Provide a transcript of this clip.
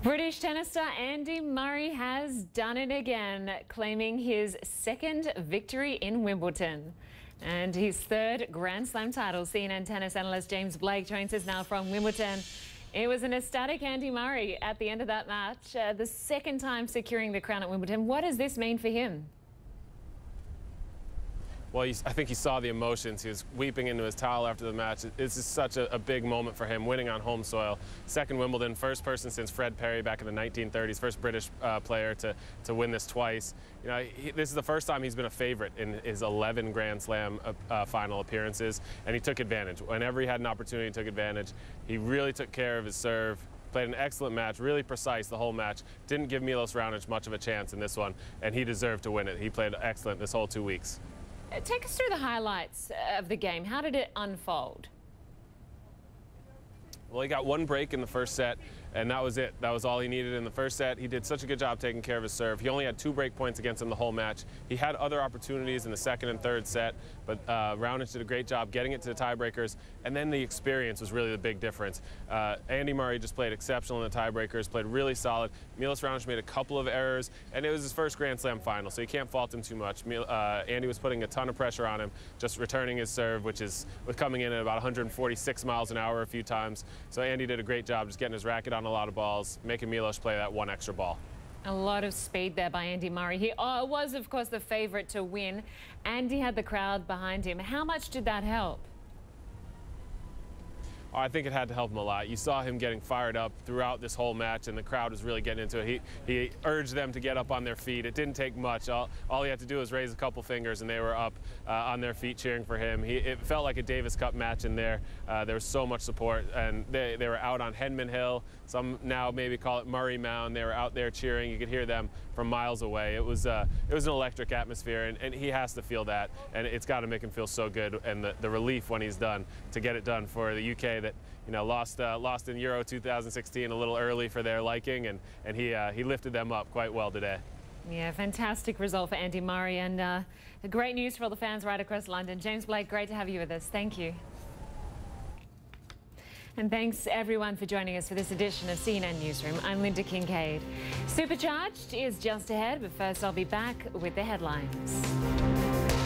British tennis star Andy Murray has done it again, claiming his second victory in Wimbledon and his third Grand Slam title. CNN tennis analyst James Blake joins us now from Wimbledon. It was an ecstatic Andy Murray at the end of that match, the second time securing the crown at Wimbledon. What does this mean for him? Well, I think he saw the emotions. He was weeping into his towel after the match. It's just such a big moment for him, winning on home soil. Second Wimbledon, first person since Fred Perry back in the 1930s, first British player to win this twice. You know, this is the first time he's been a favorite in his 11 Grand Slam final appearances, and he took advantage. Whenever he had an opportunity, he took advantage. He really took care of his serve. Played an excellent match, really precise the whole match. Didn't give Milos Raonic much of a chance in this one, and he deserved to win it. He played excellent this whole 2 weeks. Take us through the highlights of the game. How did it unfold? Well, he got one break in the first set, and that was it. That was all he needed in the first set. He did such a good job taking care of his serve. He only had 2 break points against him the whole match. He had other opportunities in the second and third set, but Raonic did a great job getting it to the tiebreakers, and then the experience was really the big difference. Andy Murray just played exceptional in the tiebreakers, played really solid. Milos Raonic made a couple of errors, and it was his first Grand Slam final, so you can't fault him too much. Andy was putting a ton of pressure on him, just returning his serve, which was coming in at about 146 miles an hour a few times. So Andy did a great job just getting his racket on a lot of balls, making Milos play that one extra ball. A lot of speed there by Andy Murray. He was, of course, the favourite to win. Andy had the crowd behind him. How much did that help? Oh, I think it had to help him a lot. You saw him getting fired up throughout this whole match, and the crowd was really getting into it. He urged them to get up on their feet. It didn't take much. All he had to do was raise a couple fingers, and they were up on their feet cheering for him. It felt like a Davis Cup match in there. There was so much support, and they were out on Henman Hill. Some now maybe call it Murray Mound. They were out there cheering. You could hear them from miles away. It was an electric atmosphere, and he has to feel that, and it's got to make him feel so good, and the relief when he's done, to get it done for the UK that, you know, lost in Euro 2016 a little early for their liking, and he lifted them up quite well today. Yeah, fantastic result for Andy Murray, and great news for all the fans right across London. James Blake, great to have you with us. Thank you. And thanks everyone for joining us for this edition of CNN Newsroom. I'm Lynda Kinkade. Supercharged is just ahead, but first I'll be back with the headlines.